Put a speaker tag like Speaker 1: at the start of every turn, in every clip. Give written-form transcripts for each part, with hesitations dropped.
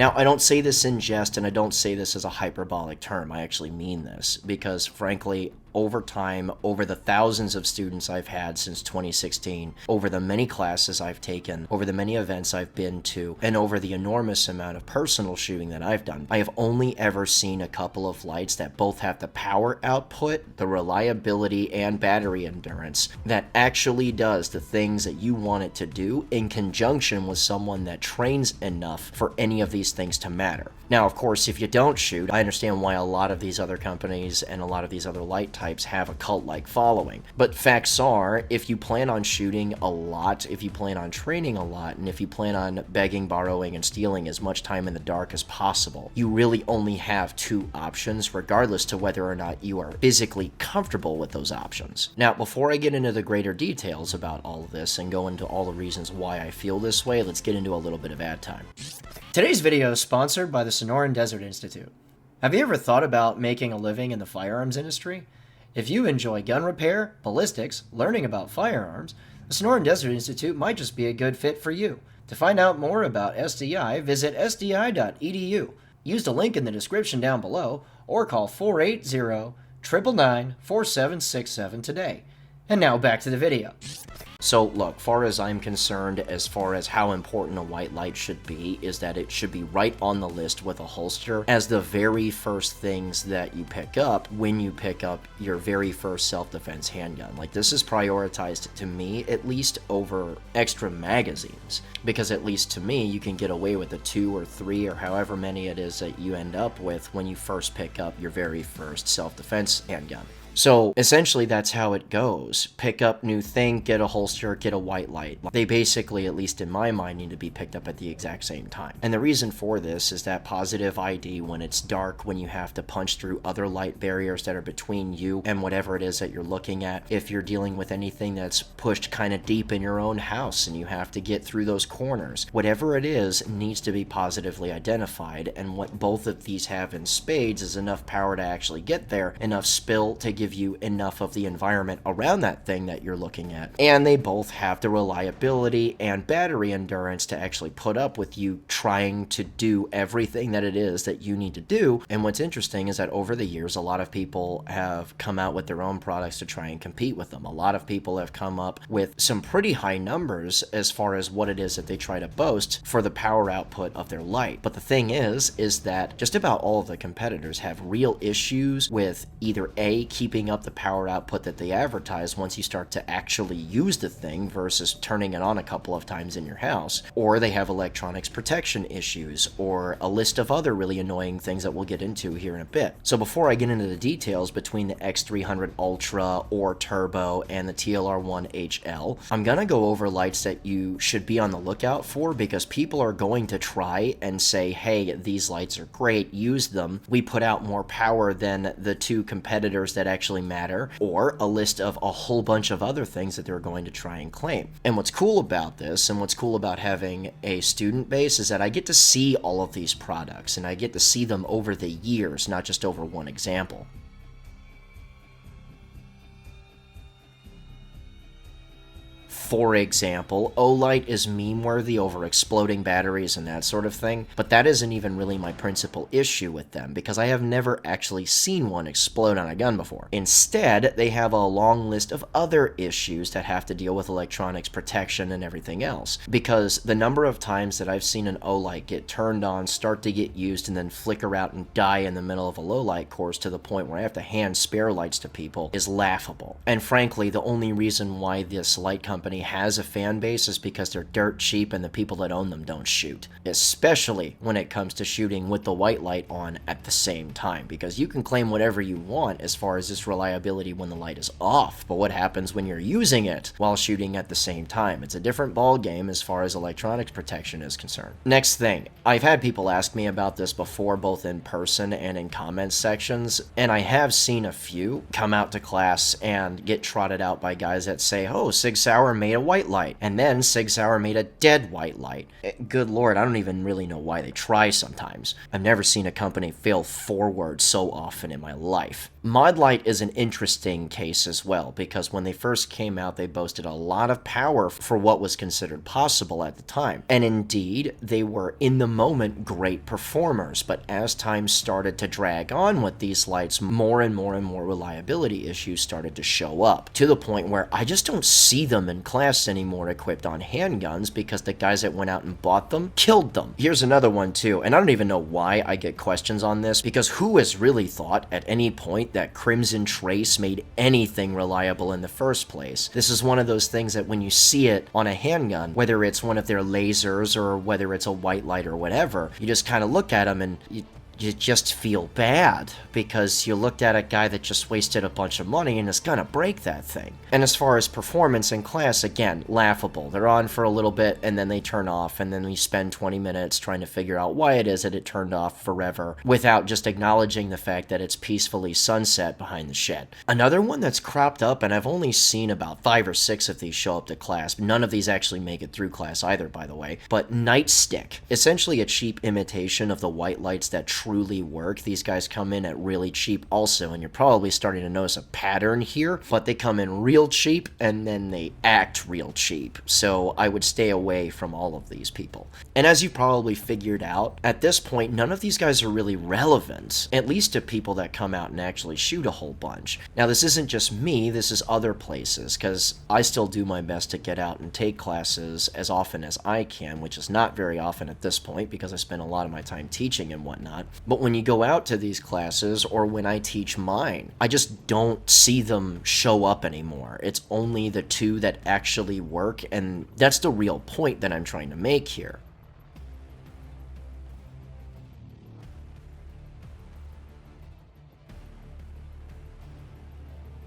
Speaker 1: Now, I don't say this in jest, and I don't say this as a hyperbolic term. I actually mean this because, frankly, over time, over the thousands of students I've had since 2016, over the many classes I've taken, over the many events I've been to, and over the enormous amount of personal shooting that I've done, I have only ever seen a couple of lights that both have the power output, the reliability, and battery endurance that actually does the things that you want it to do in conjunction with someone that trains enough for any of these things to matter. Now, of course, if you don't shoot, I understand why a lot of these other companies and a lot of these other light types have a cult-like following. But facts are, if you plan on shooting a lot, if you plan on training a lot, and if you plan on begging, borrowing, and stealing as much time in the dark as possible, you really only have two options, regardless to whether or not you are physically comfortable with those options. Now, before I get into the greater details about all of this and go into all the reasons why I feel this way, let's get into a little bit of ad time. Today's video is sponsored by the Sonoran Desert Institute. Have you ever thought about making a living in the firearms industry? If you enjoy gun repair, ballistics, learning about firearms, the Sonoran Desert Institute might just be a good fit for you. To find out more about SDI, visit sdi.edu. Use the link in the description down below or call 480-999-4767 today. And now back to the video. So look, far as I'm concerned, as far as how important a white light should be, is that it should be right on the list with a holster as the very first things that you pick up when you pick up your very first self-defense handgun. Like, this is prioritized, to me at least, over extra magazines, because at least to me, you can get away with the 2 or 3 or however many it is that you end up with when you first pick up your very first self-defense handgun. So essentially that's how it goes. Pick up new thing, get a holster, get a white light. They basically, at least in my mind, need to be picked up at the exact same time. And the reason for this is that positive ID when it's dark, when you have to punch through other light barriers that are between you and whatever it is that you're looking at. If you're dealing with anything that's pushed kind of deep in your own house and you have to get through those corners, whatever it is needs to be positively identified. And what both of these have in spades is enough power to actually get there, enough spill to give you enough of the environment around that thing that you're looking at, and they both have the reliability and battery endurance to actually put up with you trying to do everything that it is that you need to do. And what's interesting is that over the years, a lot of people have come out with their own products to try and compete with them. A lot of people have come up with some pretty high numbers as far as what it is that they try to boast for the power output of their light. But the thing is that just about all of the competitors have real issues with either A, keeping up the power output that they advertise once you start to actually use the thing versus turning it on a couple of times in your house, or they have electronics protection issues, or a list of other really annoying things that we'll get into here in a bit. So before I get into the details between the X300 Ultra or Turbo and the TLR1 HL, I'm gonna go over lights that you should be on the lookout for, because people are going to try and say, hey, these lights are great, use them, we put out more power than the two competitors that actually matter, or a list of a whole bunch of other things that they're going to try and claim. And what's cool about this, and what's cool about having a student base, is that I get to see all of these products, and I get to see them over the years, not just over one example. For example, Olight is meme-worthy over exploding batteries and that sort of thing, but that isn't even really my principal issue with them, because I have never actually seen one explode on a gun before. Instead, they have a long list of other issues that have to deal with electronics protection and everything else, because the number of times that I've seen an Olight get turned on, start to get used, and then flicker out and die in the middle of a low light course to the point where I have to hand spare lights to people is laughable. And frankly, the only reason why this light company has a fan base is because they're dirt cheap and the people that own them don't shoot. Especially when it comes to shooting with the white light on at the same time, because you can claim whatever you want as far as this reliability when the light is off, but what happens when you're using it while shooting at the same time? It's a different ball game as far as electronics protection is concerned. Next thing, I've had people ask me about this before, both in person and in comment sections, and I have seen a few come out to class and get trotted out by guys that say, oh, Sig Sauer made made a white light, and then Sig Sauer made a dead white light. Good lord, I don't even really know why they try sometimes. I've never seen a company fail forward so often in my life. Mod Light is an interesting case as well, because when they first came out, they boasted a lot of power for what was considered possible at the time. And indeed, they were in the moment great performers, but as time started to drag on with these lights, more and more reliability issues started to show up, to the point where I just don't see them in class anymore equipped on handguns, because the guys that went out and bought them killed them. Here's another one too, and I don't even know why I get questions on this, because who has really thought at any point that Crimson Trace made anything reliable in the first place? This is one of those things that when you see it on a handgun, whether it's one of their lasers or whether it's a white light or whatever, you just kind of look at them and you just feel bad, because you looked at a guy that just wasted a bunch of money and is gonna break that thing. And as far as performance in class, again, laughable. They're on for a little bit and then they turn off, and then we spend 20 minutes trying to figure out why it is that it turned off forever, without just acknowledging the fact that it's peacefully sunset behind the shed. Another one that's cropped up, and I've only seen about 5 or 6 of these show up to class. None of these actually make it through class either, by the way. But Nightstick, essentially a cheap imitation of the white lights that truly work. These guys come in at really cheap also, and you're probably starting to notice a pattern here, but they come in real cheap and then they act real cheap. So I would stay away from all of these people. And as you probably figured out, at this point, none of these guys are really relevant, at least to people that come out and actually shoot a whole bunch. Now, this isn't just me, this is other places, because I still do my best to get out and take classes as often as I can, which is not very often at this point, because I spend a lot of my time teaching and whatnot. But when you go out to these classes, or when I teach mine, I just don't see them show up anymore. It's only the 2 that actually work, and that's the real point that I'm trying to make here.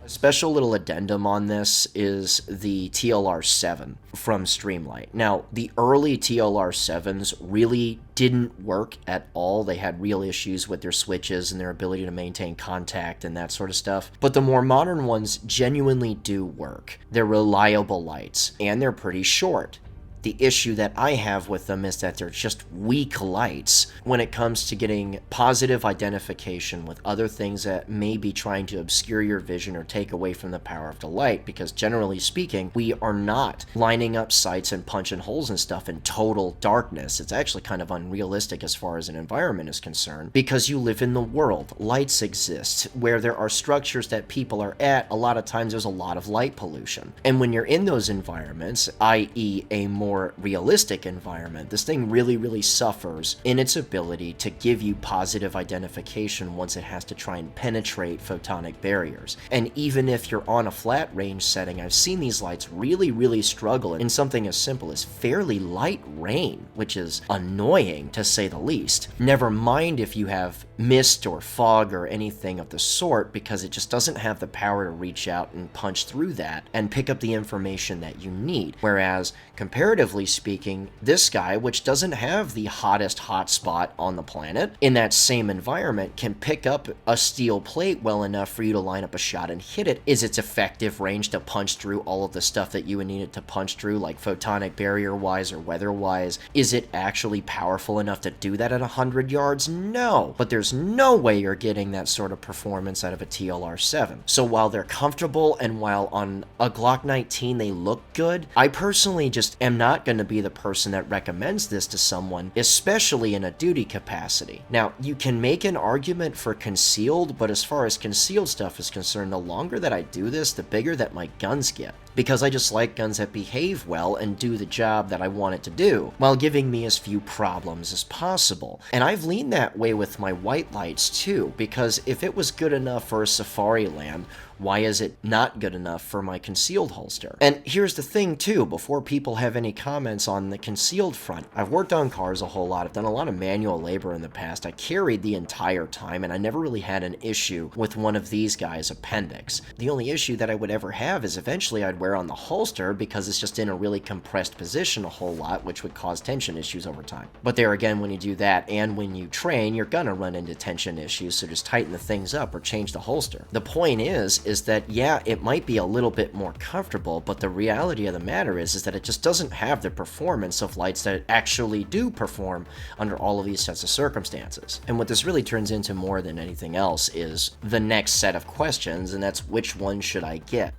Speaker 1: A special little addendum on this is the TLR7 from Streamlight. Now, the early TLR7s really didn't work at all. They had real issues with their switches and their ability to maintain contact and that sort of stuff. But the more modern ones genuinely do work. They're reliable lights, and they're pretty short. The issue that I have with them is that they're just weak lights when it comes to getting positive identification with other things that may be trying to obscure your vision or take away from the power of the light, because generally speaking, we are not lining up sights and punching holes and stuff in total darkness. It's actually kind of unrealistic as far as an environment is concerned, because you live in the world. Lights exist. Where there are structures that people are at, a lot of times there's a lot of light pollution. And when you're in those environments, i.e. a more realistic environment, this thing really suffers in its ability to give you positive identification once it has to try and penetrate photonic barriers. And even if you're on a flat range setting, I've seen these lights really struggle in something as simple as fairly light rain, which is annoying to say the least. Never mind if you have mist or fog or anything of the sort, because it just doesn't have the power to reach out and punch through that and pick up the information that you need. Whereas, comparatively speaking, this guy, which doesn't have the hottest hotspot on the planet, in that same environment can pick up a steel plate well enough for you to line up a shot and hit it. Is its effective range to punch through all of the stuff that you would need it to punch through, like photonic barrier-wise or weather-wise? Is it actually powerful enough to do that at 100 yards? No. But there's no way you're getting that sort of performance out of a TLR7. So while they're comfortable and while on a Glock 19 they look good, I personally just am not going to be the person that recommends this to someone, especially in a duty capacity. Now, you can make an argument for concealed, but as far as concealed stuff is concerned, the longer that I do this, the bigger that my guns get. Because I just like guns that behave well and do the job that I want it to do, while giving me as few problems as possible. And I've leaned that way with my white lights too, because if it was good enough for a safari land, why is it not good enough for my concealed holster? And here's the thing too, before people have any comments on the concealed front, I've worked on cars a whole lot, I've done a lot of manual labor in the past, I carried the entire time, and I never really had an issue with one of these guys' appendix. The only issue that I would ever have is eventually I'd wear on the holster because it's just in a really compressed position a whole lot, which would cause tension issues over time. But there again, when you do that and when you train, you're gonna run into tension issues, so just tighten the things up or change the holster. The point is that yeah, it might be a little bit more comfortable, but the reality of the matter is that it just doesn't have the performance of lights that actually do perform under all of these sets of circumstances. And what this really turns into more than anything else is the next set of questions, and that's which one should I get?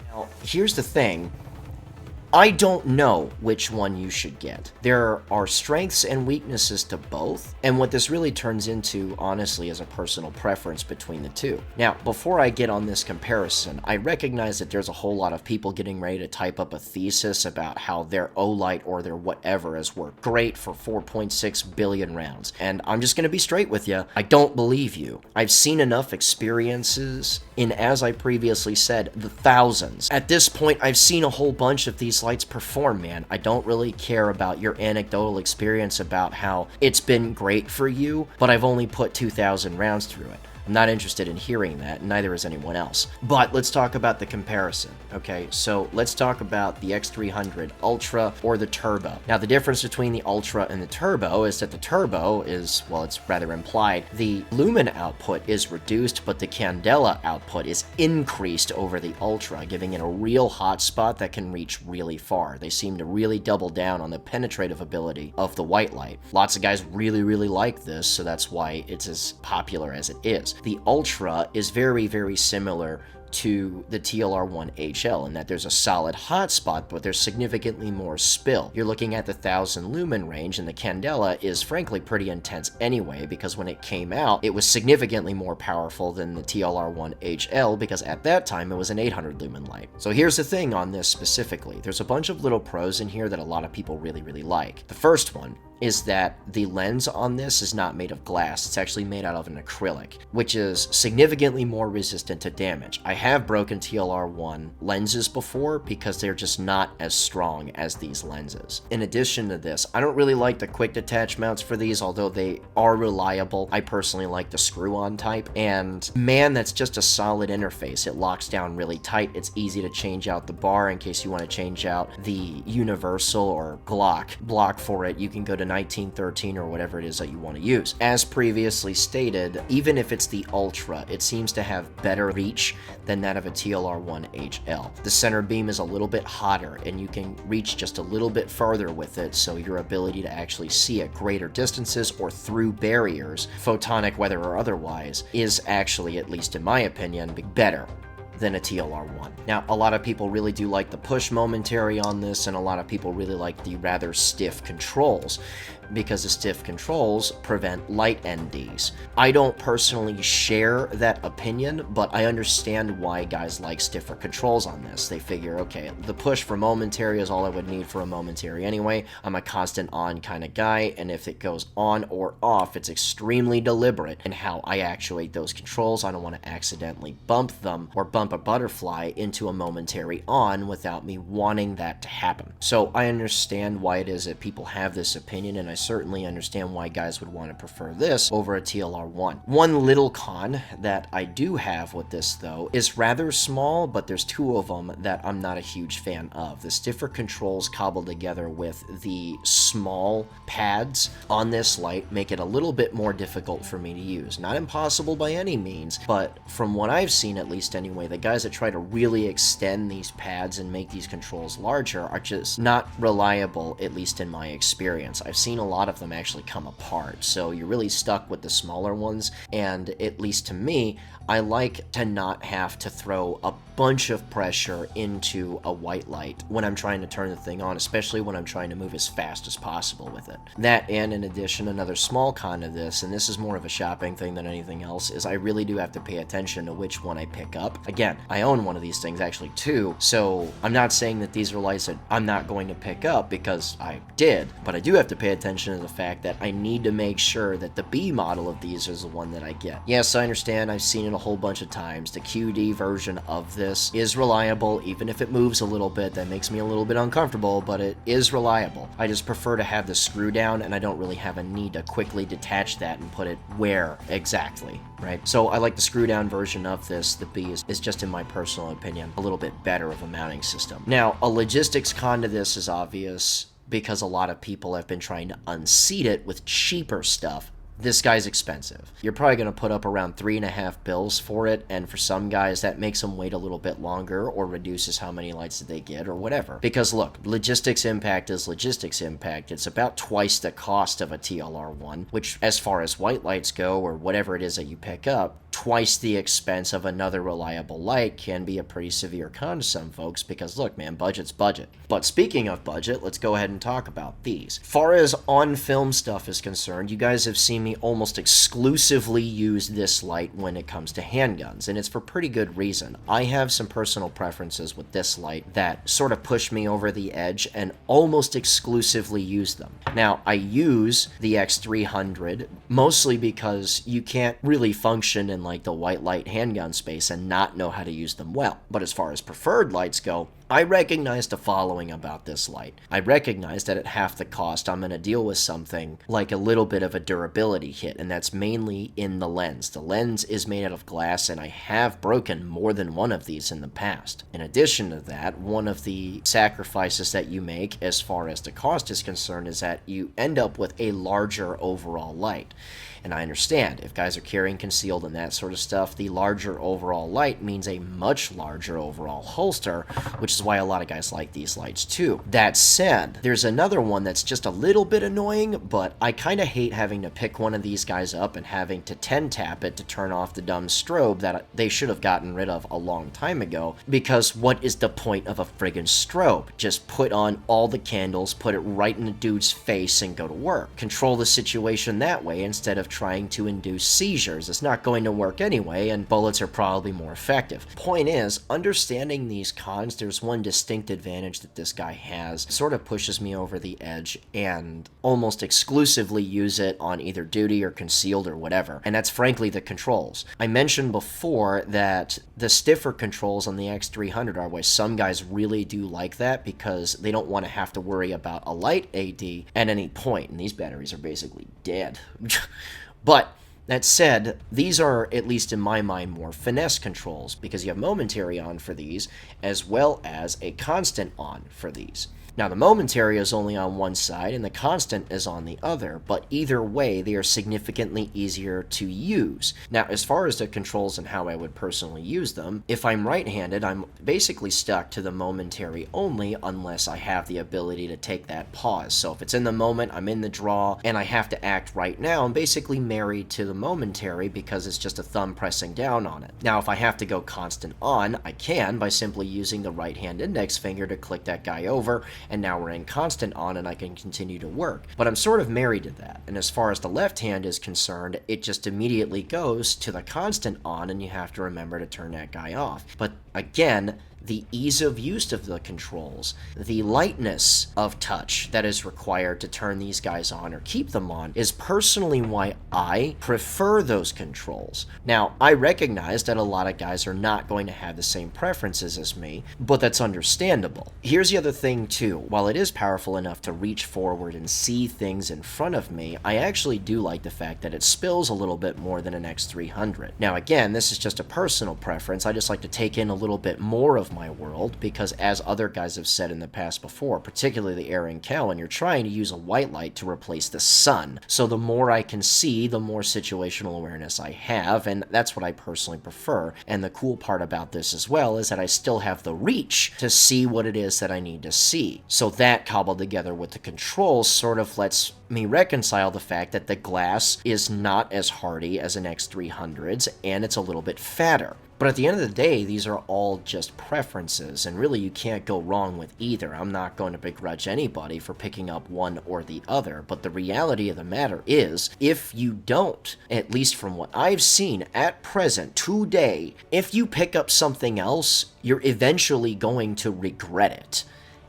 Speaker 1: Now, here's the thing. I don't know which one you should get. There are strengths and weaknesses to both, and what this really turns into, honestly, is a personal preference between the two. Now, before I get on this comparison, I recognize that there's a whole lot of people getting ready to type up a thesis about how their Olight or their whatever has worked great for 4.6 billion rounds, and I'm just going to be straight with you. I don't believe you. I've seen enough experiences in, as I previously said, the thousands. At this point, I've seen a whole bunch of these lights perform, man. I don't really care about your anecdotal experience about how it's been great for you, but I've only put 2,000 rounds through it. I'm not interested in hearing that, and neither is anyone else. But let's talk about the comparison, okay? So let's talk about the X300 Ultra or the Turbo. Now, the difference between the Ultra and the Turbo is that the Turbo is, well, it's rather implied. The lumen output is reduced, but the candela output is increased over the Ultra, giving it a real hot spot that can reach really far. They seem to really double down on the penetrative ability of the white light. Lots of guys really, really like this, so that's why it's as popular as it is. The Ultra is very, very similar to the TLR1HL in that there's a solid hotspot, but there's significantly more spill. You're looking at the 1000 lumen range, and the candela is frankly pretty intense anyway, because when it came out, it was significantly more powerful than the TLR1HL, because at that time it was an 800 lumen light. So here's the thing on this specifically. There's a bunch of little pros in here that a lot of people really, really like. The first one is that the lens on this is not made of glass. It's actually made out of an acrylic, which is significantly more resistant to damage. I have broken TLR1 lenses before because they're just not as strong as these lenses. In addition to this, I don't really like the quick detach mounts for these, although they are reliable. I personally like the screw-on type, and man, that's just a solid interface. It locks down really tight. It's easy to change out the bar in case you want to change out the universal or Glock block for it. You can go to 1913 or whatever it is that you want to use. As previously stated, even if it's the Ultra, it seems to have better reach than that of a TLR1HL. The center beam is a little bit hotter, and you can reach just a little bit farther with it, so your ability to actually see at greater distances or through barriers, photonic weather or otherwise, is actually, at least in my opinion, better than a TLR1. Now, a lot of people really do like the push momentary on this, and a lot of people really like the rather stiff controls, because the stiff controls prevent light NDs. I don't personally share that opinion, but I understand why guys like stiffer controls on this. They figure, okay, the push for momentary is all I would need for a momentary anyway. I'm a constant on kind of guy, and if it goes on or off, it's extremely deliberate in how I actuate those controls. I don't want to accidentally bump them or bump a butterfly into a momentary on without me wanting that to happen. So I understand why it is that people have this opinion, and I certainly understand why guys would want to prefer this over a TLR1. One little con that I do have with this, though, is rather small, but there's two of them that I'm not a huge fan of. The stiffer controls cobbled together with the small pads on this light make it a little bit more difficult for me to use. Not impossible by any means, but from what I've seen, at least anyway, the guys that try to really extend these pads and make these controls larger are just not reliable, at least in my experience. I've seen a lot of them actually come apart, so you're really stuck with the smaller ones, and at least to me, I like to not have to throw a bunch of pressure into a white light when I'm trying to turn the thing on, especially when I'm trying to move as fast as possible with it. That, and in addition, another small con of this, and this is more of a shopping thing than anything else, is I really do have to pay attention to which one I pick up. Again, I own one of these things, actually two, so I'm not saying that these are lights that I'm not going to pick up, because I did, but I do have to pay attention to the fact that I need to make sure that the B model of these is the one that I get. Yes, I understand, I've seen it a whole bunch of times. The QD version of this this is reliable, even if it moves a little bit. That makes me a little bit uncomfortable, but it is reliable. I just prefer to have the screw down, and I don't really have a need to quickly detach that and put it where exactly, right? So I like the screw down version of this. The B is just, in my personal opinion, a little bit better of a mounting system. Now, a logistics con to this is obvious because a lot of people have been trying to unseat it with cheaper stuff. This guy's expensive. You're probably going to put up around $3.50 for it, and for some guys that makes them wait a little bit longer or reduces how many lights that they get or whatever. Because look, logistics impact is logistics impact. It's about twice the cost of a TLR1, which as far as white lights go or whatever it is that you pick up, twice the expense of another reliable light can be a pretty severe con to some folks because look, man, budget's budget. But speaking of budget, let's go ahead and talk about these. Far as on-film stuff is concerned, you guys have seen me almost exclusively use this light when it comes to handguns, and it's for pretty good reason. I have some personal preferences with this light that sort of push me over the edge and almost exclusively use them. Now, I use the X300 mostly because you can't really function in like the white light handgun space and not know how to use them well. But as far as preferred lights go, I recognize the following about this light. I recognize that at half the cost, I'm going to deal with something like a little bit of a durability hit, and that's mainly in the lens. The lens is made out of glass, and I have broken more than one of these in the past. In addition to that, one of the sacrifices that you make as far as the cost is concerned is that you end up with a larger overall light. And I understand, if guys are carrying concealed and that sort of stuff, the larger overall light means a much larger overall holster, which is why a lot of guys like these lights too. That said, there's another one that's just a little bit annoying, but I kind of hate having to pick one of these guys up and having to 10 tap it to turn off the dumb strobe that they should have gotten rid of a long time ago, because what is the point of a friggin' strobe? Just put on all the candles, put it right in the dude's face, and go to work. Control the situation that way instead of trying to induce seizures. It's not going to work anyway, and bullets are probably more effective. Point is, understanding these cons, there's one distinct advantage that this guy has. It sort of pushes me over the edge and almost exclusively use it on either duty or concealed or whatever, and that's frankly the controls. I mentioned before that the stiffer controls on the X300 are why some guys really do like that because they don't want to have to worry about a light AD at any point, and these batteries are basically dead. But that said, these are, at least in my mind, more finesse controls because you have momentary on for these as well as a constant on for these. Now, the momentary is only on one side and the constant is on the other, but either way, they are significantly easier to use. Now, as far as the controls and how I would personally use them, if I'm right-handed, I'm basically stuck to the momentary only unless I have the ability to take that pause. So if it's in the moment, I'm in the draw, and I have to act right now, I'm basically married to the momentary because it's just a thumb pressing down on it. Now, if I have to go constant on, I can by simply using the right-hand index finger to click that guy over, and now we're in constant on and I can continue to work. But I'm sort of married to that, and as far as the left hand is concerned, it just immediately goes to the constant on and you have to remember to turn that guy off. But again, the ease of use of the controls, the lightness of touch that is required to turn these guys on or keep them on is personally why I prefer those controls. Now, I recognize that a lot of guys are not going to have the same preferences as me, but that's understandable. Here's the other thing too. While it is powerful enough to reach forward and see things in front of me, I actually do like the fact that it spills a little bit more than an X300. Now again, this is just a personal preference. I just like to take in a little bit more of my world because, as other guys have said in the past before, particularly the Aaron Cowan, you're trying to use a white light to replace the sun. So the more I can see, the more situational awareness I have, and that's what I personally prefer. And the cool part about this as well is that I still have the reach to see what it is that I need to see. So that cobbled together with the controls sort of lets me reconcile the fact that the glass is not as hardy as an X300's and it's a little bit fatter. But at the end of the day, these are all just preferences, and really you can't go wrong with either. I'm not going to begrudge anybody for picking up one or the other, but the reality of the matter is, if you don't, at least from what I've seen at present, today, if you pick up something else, you're eventually going to regret it.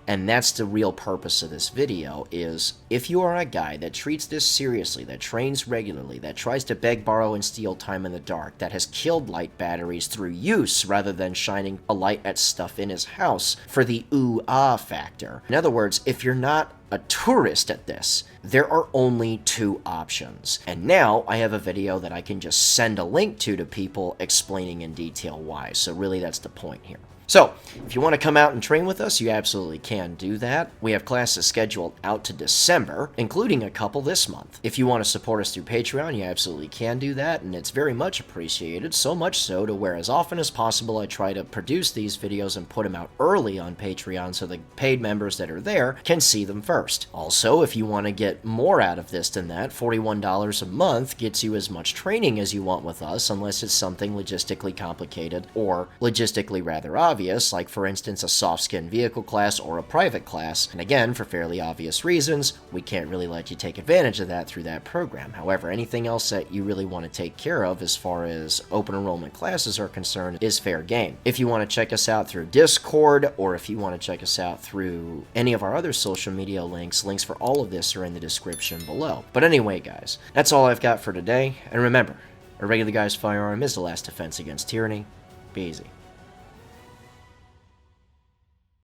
Speaker 1: And that's the real purpose of this video, is if you are a guy that treats this seriously, that trains regularly, that tries to beg, borrow, and steal time in the dark, that has killed light batteries through use rather than shining a light at stuff in his house for the ooh-ah factor. In other words, if you're not a tourist at this, there are only two options. And now I have a video that I can just send a link to people explaining in detail why. So really that's the point here. So, if you want to come out and train with us, you absolutely can do that. We have classes scheduled out to December, including a couple this month. If you want to support us through Patreon, you absolutely can do that, and it's very much appreciated, so much so to where as often as possible I try to produce these videos and put them out early on Patreon so the paid members that are there can see them first. Also, if you want to get more out of this than that, $41 a month gets you as much training as you want with us, unless it's something logistically complicated or logistically rather obvious, like for instance a soft skin vehicle class or a private class, and again, for fairly obvious reasons, we can't really let you take advantage of that through that program. However, anything else that you really want to take care of as far as open enrollment classes are concerned is fair game. If you want to check us out through Discord, or if you want to check us out through any of our other social media links for all of this are in the description below. But anyway, guys, that's all I've got for today, and remember, a regular guy's firearm is the last defense against tyranny. Be easy.